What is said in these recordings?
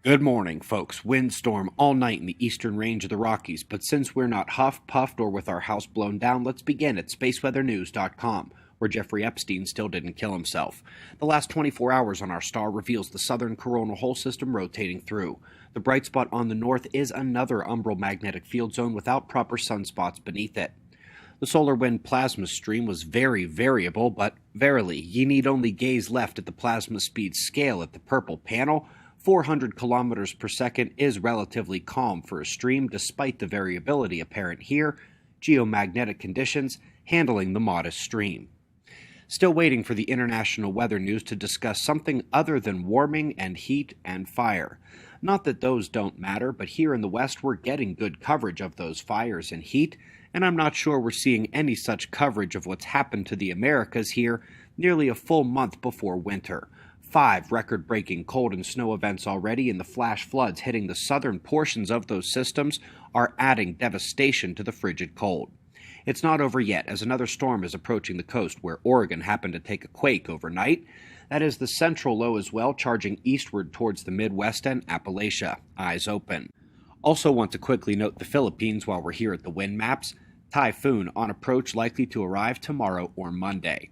Good morning, folks. Windstorm all night in the eastern range of the Rockies, but since we're not huffed, puffed, or with our house blown down, let's begin at spaceweathernews.com, where Jeffrey Epstein still didn't kill himself. The last 24 hours on our star reveals the southern coronal hole system rotating through. The bright spot on the north is another umbral magnetic field zone without proper sunspots beneath it. The solar wind plasma stream was very variable, but verily, ye need only gaze left at the plasma speed scale at the purple panel. 400 kilometers per second is relatively calm for a stream despite the variability apparent here, geomagnetic conditions handling the modest stream. Still waiting for the international weather news to discuss something other than warming and heat and fire. Not that those don't matter, but here in the West we're getting good coverage of those fires and heat, and I'm not sure we're seeing any such coverage of what's happened to the Americas here nearly a full month before winter. 5 record-breaking cold and snow events already, and the flash floods hitting the southern portions of those systems are adding devastation to the frigid cold. It's not over yet, as another storm is approaching the coast where Oregon happened to take a quake overnight. That is the central low as well, charging eastward towards the Midwest and Appalachia. Eyes open. Also want to quickly note the Philippines while we're here at the wind maps. Typhoon on approach, likely to arrive tomorrow or Monday.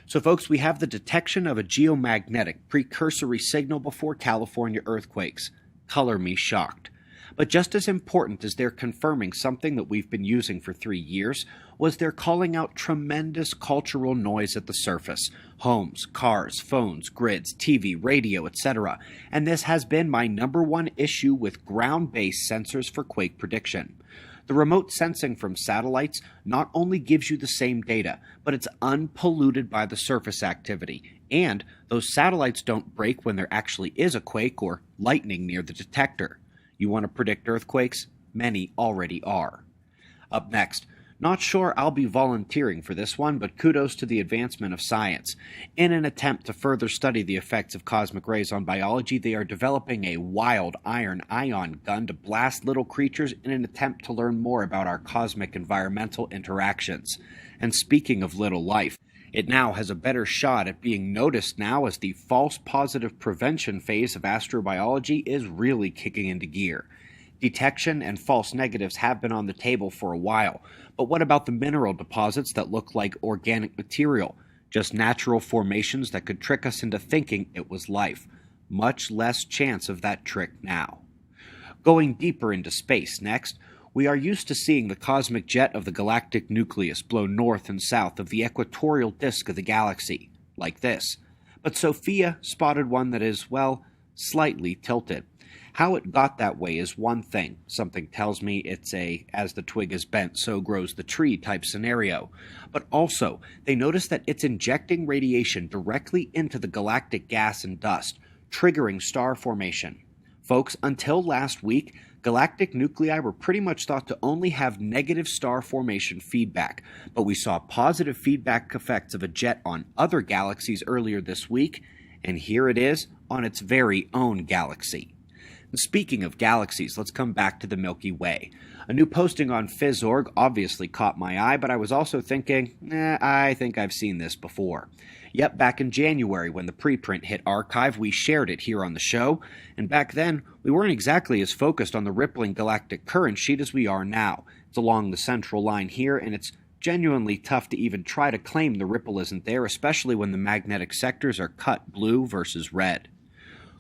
So folks, we have the detection of a geomagnetic precursory signal before California earthquakes. Color me shocked. But just as important as their confirming something that we've been using for 3 years was their calling out tremendous cultural noise at the surface. Homes, cars, phones, grids, TV, radio, etc. And this has been my number one issue with ground-based sensors for quake prediction. The remote sensing from satellites not only gives you the same data, but it's unpolluted by the surface activity, and those satellites don't break when there actually is a quake or lightning near the detector. You want to predict earthquakes? Many already are. Up next, not sure I'll be volunteering for this one, but kudos to the advancement of science. In an attempt to further study the effects of cosmic rays on biology, they are developing a wild iron ion gun to blast little creatures in an attempt to learn more about our cosmic environmental interactions. And speaking of little life, it now has a better shot at being noticed now as the false positive prevention phase of astrobiology is really kicking into gear. Detection and false negatives have been on the table for a while, but what about the mineral deposits that look like organic material? Just natural formations that could trick us into thinking it was life. Much less chance of that trick now. Going deeper into space next, we are used to seeing the cosmic jet of the galactic nucleus blow north and south of the equatorial disk of the galaxy, like this. But Sophia spotted one that is, well, slightly tilted. How it got that way is one thing. Something tells me it's a as the twig is bent, so grows the tree type scenario. But also, they notice that it's injecting radiation directly into the galactic gas and dust, triggering star formation. Folks, until last week, galactic nuclei were pretty much thought to only have negative star formation feedback, but we saw positive feedback effects of a jet on other galaxies earlier this week, and here it is on its very own galaxy. Speaking of galaxies, let's come back to the Milky Way. A new posting on Phys.org obviously caught my eye, but I was also thinking, I think I've seen this before. Yep, back in January when the preprint hit archive, we shared it here on the show, and back then, we weren't exactly as focused on the rippling galactic current sheet as we are now. It's along the central line here, and it's genuinely tough to even try to claim the ripple isn't there, especially when the magnetic sectors are cut blue versus red.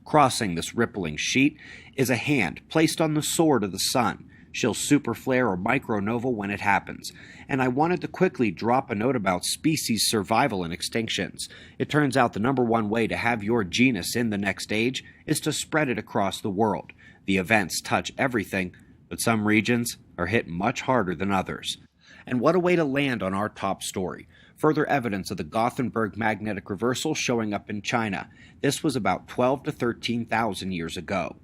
Crossing this rippling sheet is a hand placed on the sword of the sun. She'll superflare or micronova when it happens. And I wanted to quickly drop a note about species survival and extinctions. It turns out the number one way to have your genus in the next age is to spread it across the world. The events touch everything, but some regions are hit much harder than others. And what a way to land on our top story. Further evidence of the Gothenburg magnetic reversal showing up in China. This was about 12 to 13,000 years ago.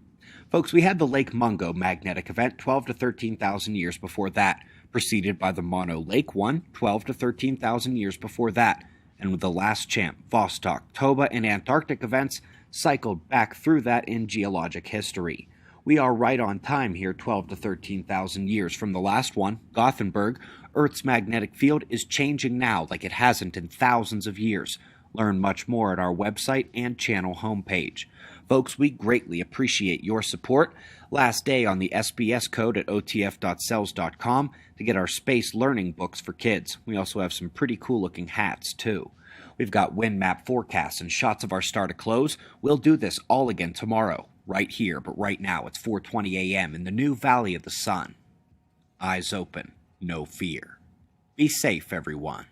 Folks, we had the Lake Mungo magnetic event 12 to 13,000 years before that, preceded by the Mono Lake one 12 to 13,000 years before that, and with the last champ, Vostok, Toba, and Antarctic events cycled back through that in geologic history. We are right on time here 12 to 13,000 years from the last one, Gothenburg. Earth's magnetic field is changing now like it hasn't in thousands of years. Learn much more at our website and channel homepage. Folks, we greatly appreciate your support. Last day on the SBS code at otf.cells.com to get our space learning books for kids. We also have some pretty cool looking hats, too. We've got wind map forecasts and shots of our star to close. We'll do this all again tomorrow, right here, but right now it's 4:20 a.m. in the new Valley of the Sun. Eyes open, no fear. Be safe, everyone.